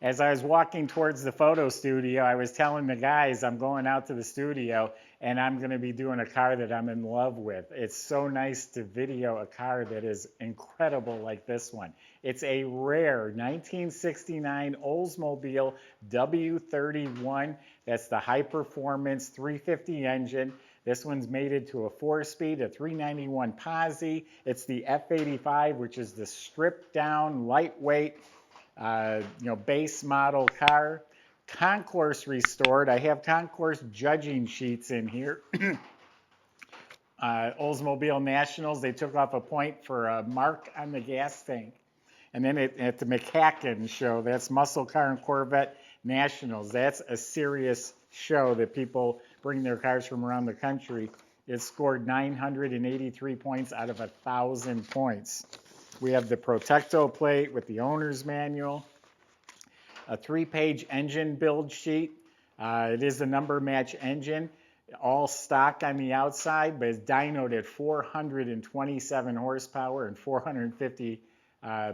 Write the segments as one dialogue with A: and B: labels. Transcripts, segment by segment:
A: As I was walking towards the photo studio, I was telling the guys I'm going out to the studio and I'm going to be doing a car that I'm in love with. It's so nice to video a car that is incredible like this one. It's a rare 1969 Oldsmobile W31. That's the high performance 350 engine. This one's mated to a 4-speed, a 391 posi. It's the F85, which is the stripped down, lightweight, base model car. Concourse restored. I have Concourse judging sheets in here. Oldsmobile Nationals, they took off a point for a mark on the gas tank. And then at the McCacken show, that's Muscle Car and Corvette Nationals. That's a serious show that people bring their cars from around the country. It scored 983 points out of 1,000 points. We have the Protecto plate with the owner's manual, a 3-page engine build sheet. It is a number match engine, all stock on the outside, but it's dynoed at 427 horsepower and 450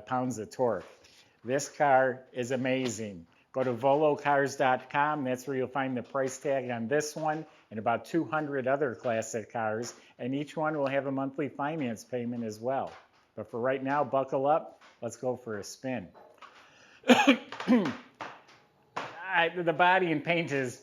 A: pounds of torque. This car is amazing. Go to volocars.com. That's where you'll find the price tag on this one and about 200 other classic cars, and each one will have a monthly finance payment as well. But for right now, buckle up. Let's go for a spin. The body and paint is,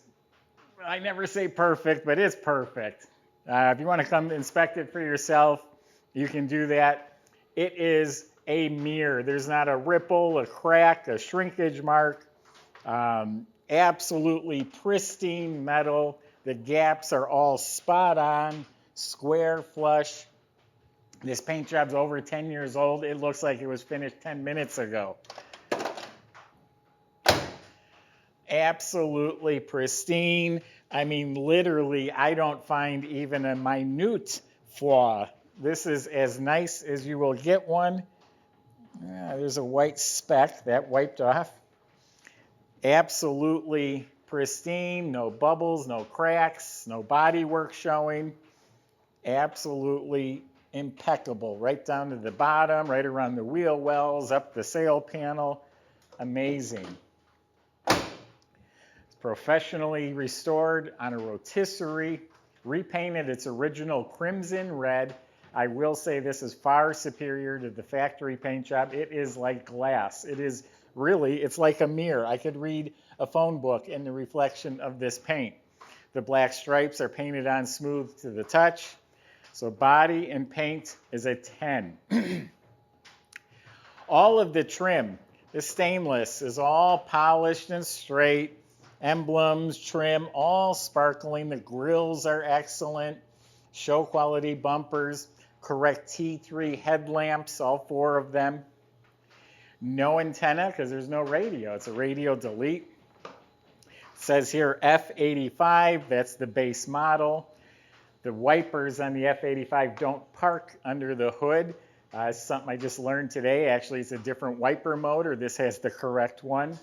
A: I never say perfect, but it's perfect. If you want to come inspect it for yourself, you can do that. It is a mirror. There's not a ripple, a crack, a shrinkage mark. Absolutely pristine metal. The gaps are all spot on, square, flush. This paint job's over 10 years old. It looks like it was finished 10 minutes ago. Absolutely pristine. I mean, literally, I don't find even a minute flaw. This is as nice as you will get one. There's a white speck that wiped off. Absolutely pristine, no bubbles, no cracks, no body work showing. Absolutely impeccable, right down to the bottom, right around the wheel wells, up the sail panel. Amazing. It's professionally restored on a rotisserie, repainted its original crimson red. I will say this is far superior to the factory paint job. It is like glass. It is really, it's like a mirror. I could read a phone book in the reflection of this paint. The black stripes are painted on smooth to the touch. So body and paint is a 10. All of the trim, the stainless, is all polished and straight. Emblems, trim, all sparkling. The grills are excellent. Show quality bumpers. Correct T3 headlamps, all 4 of them. No antenna because there's no radio. It's a radio delete. It says here F85, that's the base model. The wipers on the F85 don't park under the hood. It's something I just learned today. Actually, it's a different wiper motor. This has the correct one.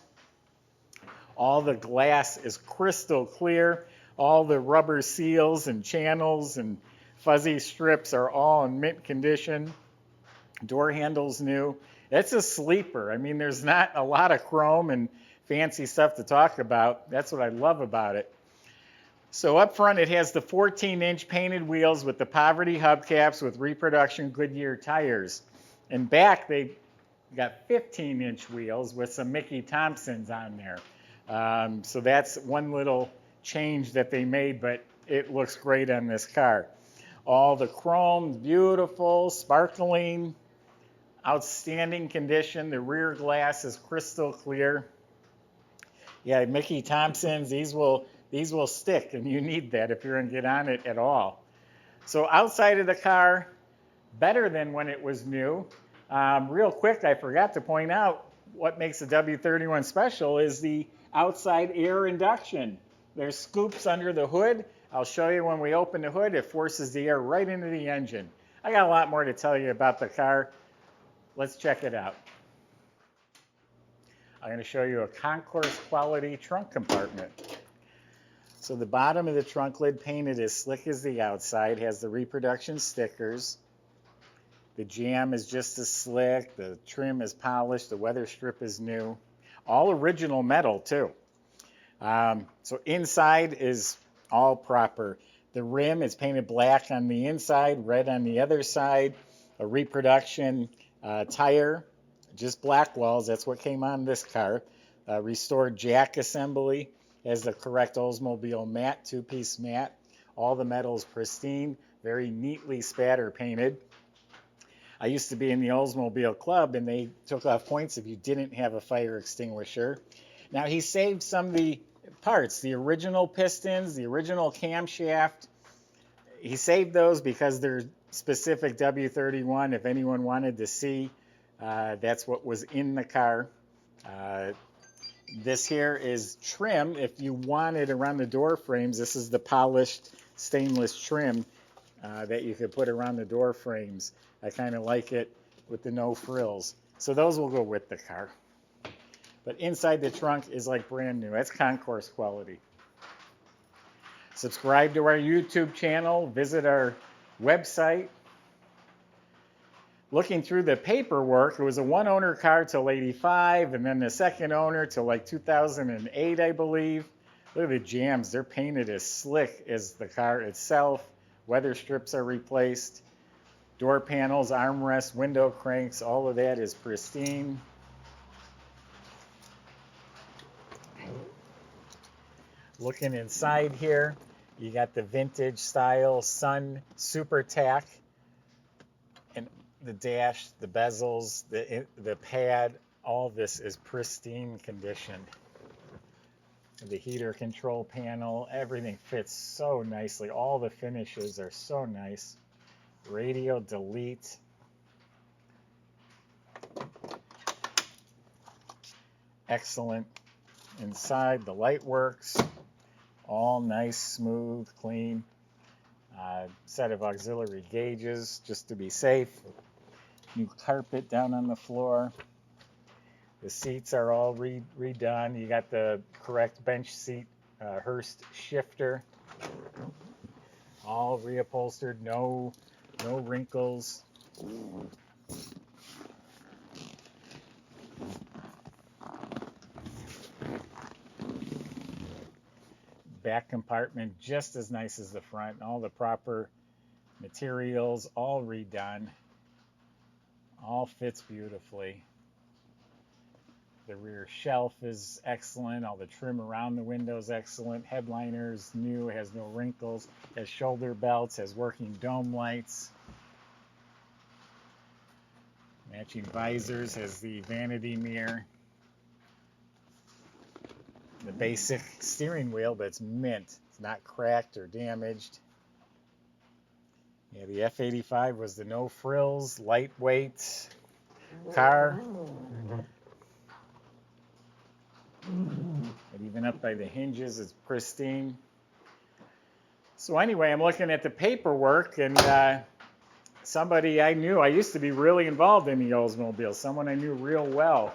A: All the glass is crystal clear. All the rubber seals and channels and fuzzy strips are all in mint condition. Door handles new. It's a sleeper. I mean, there's not a lot of chrome and fancy stuff to talk about. That's what I love about it. So up front, it has the 14-inch painted wheels with the poverty hubcaps with reproduction Goodyear tires. And back, they got 15-inch wheels with some Mickey Thompsons on there. So that's one little change that they made, but it looks great on this car. All the chrome, beautiful, sparkling, outstanding condition. The rear glass is crystal clear. Yeah, Mickey Thompsons, these will stick, and you need that if you're going to get on it at all. So outside of the car, better than when it was new. Real quick, I forgot to point out what makes the W31 special is the outside air induction. There's scoops under the hood. I'll show you when we open the hood. It forces the air right into the engine. I got a lot more to tell you about the car. Let's check it out. I'm going to show you a Concourse quality trunk compartment. So the bottom of the trunk lid painted as slick as the outside, has the reproduction stickers. The jamb is just as slick, the trim is polished, the weather strip is new. All original metal too. So inside is all proper. The rim is painted black on the inside, red on the other side. A reproduction tire, just black walls. That's what came on this car. Restored jack assembly as the correct Oldsmobile mat, two-piece mat. All the metal's pristine, very neatly spatter painted. I used to be in the Oldsmobile Club, and they took off points if you didn't have a fire extinguisher. Now, he saved some of the parts, the original pistons, the original camshaft. He saved those because they're specific W31. If anyone wanted to see, that's what was in the car. This here is trim. If you wanted around the door frames, this is the polished stainless trim that you could put around the door frames. I kind of like it with the no frills. So those will go with the car. But inside the trunk is like brand new. That's Concourse quality. Subscribe to our YouTube channel. Visit our website. Looking through the paperwork, it was a one-owner car till '85, and then the second owner till like 2008, I believe. Look at the jams. They're painted as slick as the car itself. Weather strips are replaced. Door panels, armrests, window cranks, all of that is pristine. Looking inside here, you got the vintage style Sun Super Tack. And the dash, the bezels, the pad, all this is pristine condition. The heater control panel, everything fits so nicely. All the finishes are so nice. Radio delete. Excellent. Inside, the light works. All nice, smooth, clean. Set of auxiliary gauges just to be safe. New carpet down on the floor. The seats are all redone. You got the correct bench seat Hurst shifter. All reupholstered, no wrinkles. Back compartment just as nice as the front. All the proper materials, all redone. All fits beautifully. The rear shelf is excellent. All the trim around the window is excellent. Headliner's new, has no wrinkles. Has shoulder belts, has working dome lights. Matching visors, has the vanity mirror. The basic steering wheel, but it's mint. It's not cracked or damaged. Yeah, the F85 was the no frills, lightweight car. But even up by the hinges, it's pristine. So anyway, I'm looking at the paperwork, and somebody I knew, I used to be really involved in the Oldsmobile, someone I knew real well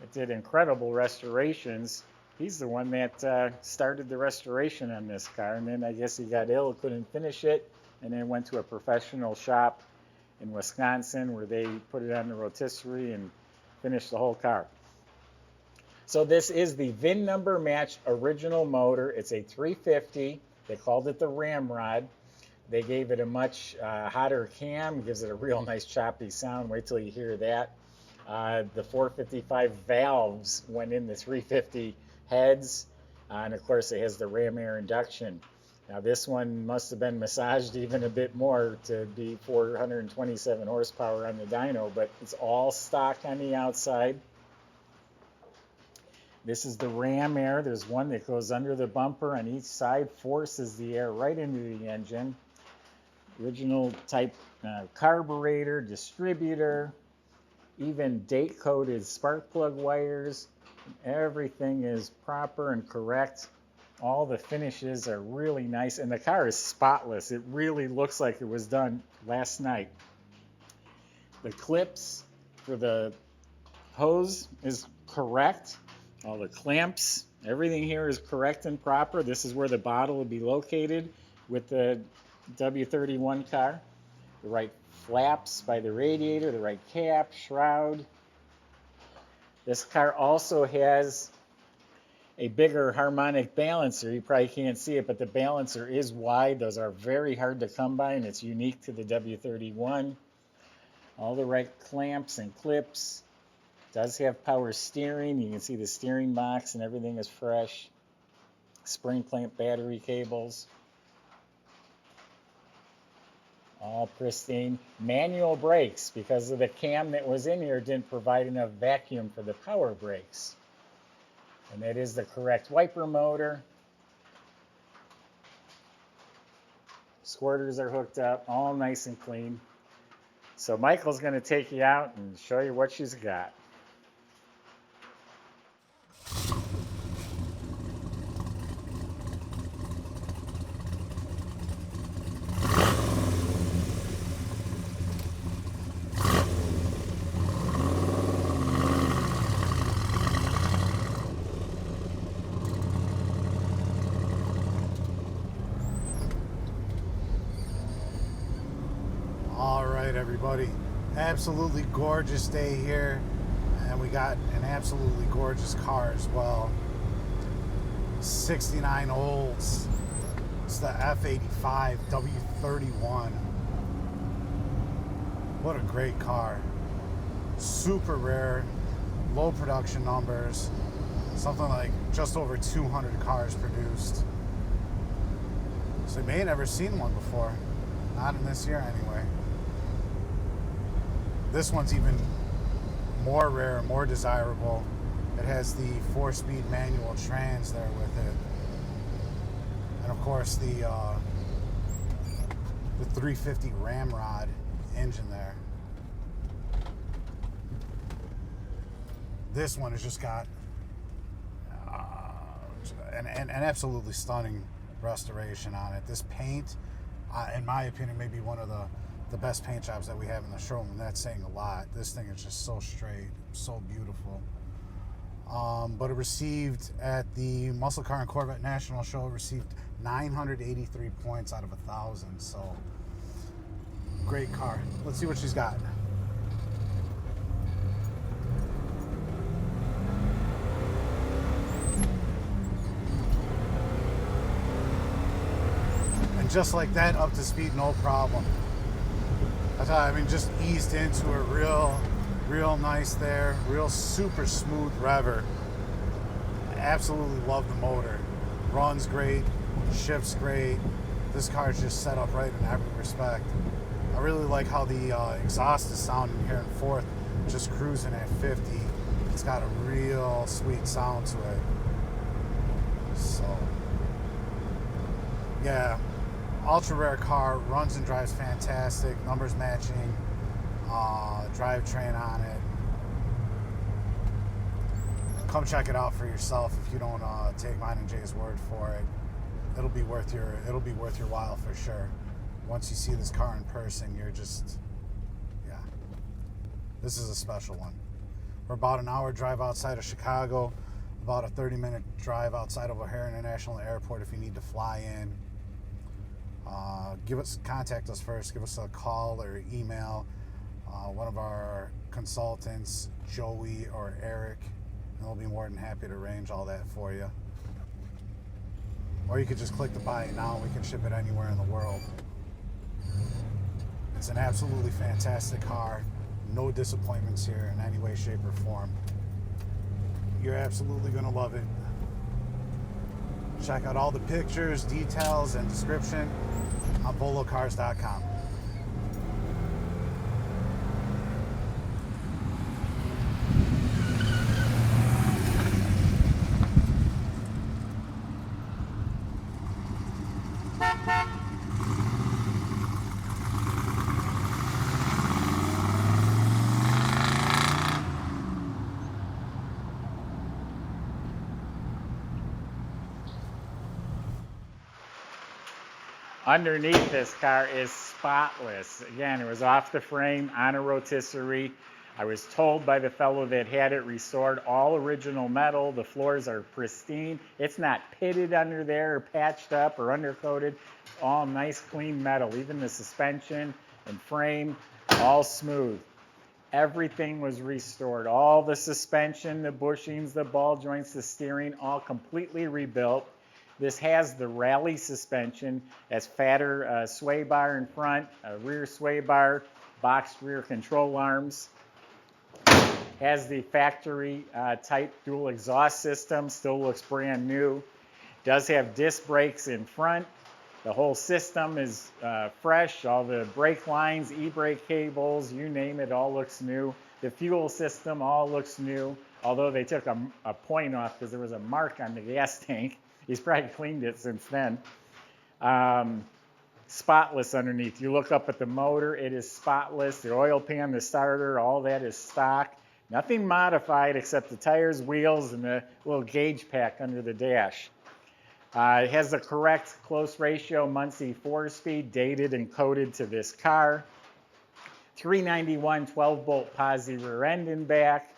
A: that did incredible restorations. He's the one that started the restoration on this car, and then I guess he got ill, couldn't finish it, and then went to a professional shop in Wisconsin where they put it on the rotisserie and finished the whole car. So this is the VIN number matched original motor. It's a 350. They called it the Ramrod. They gave it a much hotter cam. Gives it a real nice choppy sound. Wait till you hear that. The 455 valves went in the 350 heads. And of course it has the ram air induction. Now this one must have been massaged even a bit more to be 427 horsepower on the dyno, but it's all stock on the outside. This is the ram air. There's one that goes under the bumper on each side, forces the air right into the engine. Original type carburetor, distributor, even date-coded spark plug wires. Everything is proper and correct. All the finishes are really nice, and the car is spotless. It really looks like it was done last night. The clips for the hose is correct. All the clamps, everything here is correct and proper. This is where the bottle would be located with the W31 car. The right flaps by the radiator, the right cap, shroud. This car also has a bigger harmonic balancer. You probably can't see it, but the balancer is wide. Those are very hard to come by, and it's unique to the W31. All the right clamps and clips. Does have power steering. You can see the steering box and everything is fresh. Spring clamp battery cables. All pristine. Manual brakes, because of the cam that was in here, didn't provide enough vacuum for the power brakes. And that is the correct wiper motor. Squirters are hooked up, all nice and clean. So Michael's going to take you out and show you what she's got.
B: All right, everybody, absolutely gorgeous day here, and we got an absolutely gorgeous car as well. 69 Olds. It's the F85 W31. What a great car. Super rare, low production numbers, something like just over 200 cars produced. So you may have never seen one before, not in this year anyway. This one's even more rare, more desirable. It has the 4-speed manual trans there with it. And of course the 350 ramrod engine there. This one has just got an absolutely stunning restoration on it. This paint, in my opinion, may be one of the best paint jobs that we have in the showroom, and that's saying a lot. This thing is just so straight, so beautiful. But it received, at the Muscle Car and Corvette National Show, it received 983 points out of 1,000. So, great car. Let's see what she's got. And just like that, up to speed, no problem. I mean, just eased into it real nice there. Real super smooth rever. Absolutely love the motor. Runs great, shifts great. This car is just set up right in every respect. I really like how the exhaust is sounding here in fourth, just cruising at 50. It's got a real sweet sound to it. So, yeah. Ultra rare car, runs and drives fantastic, numbers matching, drivetrain on it. Come check it out for yourself if you don't take mine and Jay's word for it. It'll be worth your while for sure. Once you see this car in person, you're just, yeah. This is a special one. We're about an hour drive outside of Chicago, about a 30-minute drive outside of O'Hare International Airport if you need to fly in. Contact us first. Give us a call or email. One of our consultants, Joey or Eric, and we'll be more than happy to arrange all that for you. Or you could just click the buy it now. We can ship it anywhere in the world. It's an absolutely fantastic car. No disappointments here in any way, shape, or form. You're absolutely going to love it. Check out all the pictures, details, and description on volocars.com.
A: Underneath this car is spotless. Again, it was off the frame on a rotisserie. I was told by the fellow that had it restored, all original metal. The floors are pristine. It's not pitted under there or patched up or undercoated. All nice, clean metal. Even the suspension and frame, all smooth. Everything was restored. All the suspension, the bushings, the ball joints, the steering, all completely rebuilt. This has the rally suspension, as fatter sway bar in front, a rear sway bar, boxed rear control arms. Has the factory type dual exhaust system, still looks brand new. Does have disc brakes in front. The whole system is fresh. All the brake lines, e-brake cables, you name it, all looks new. The fuel system all looks new, although they took a point off because there was a mark on the gas tank. He's probably cleaned it since then. Spotless underneath. You look up at the motor, it is spotless. The oil pan, the starter, all that is stock. Nothing modified except the tires, wheels, and the little gauge pack under the dash. It has the correct close ratio Muncie 4-speed, dated and coded to this car. 391 12-bolt posi rear end and back.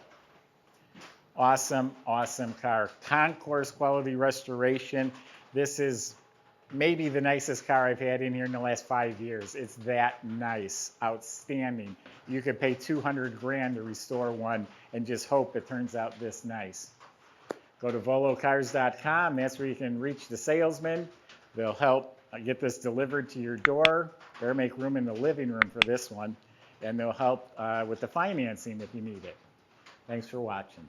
A: Awesome, awesome car. Concourse quality restoration. This is maybe the nicest car I've had in here in the last 5 years. It's that nice, outstanding. You could pay 200 grand to restore one and just hope it turns out this nice. Go to volocars.com. That's where you can reach the salesman. They'll help get this delivered to your door. Better make room in the living room for this one. And they'll help with the financing if you need it. Thanks for watching.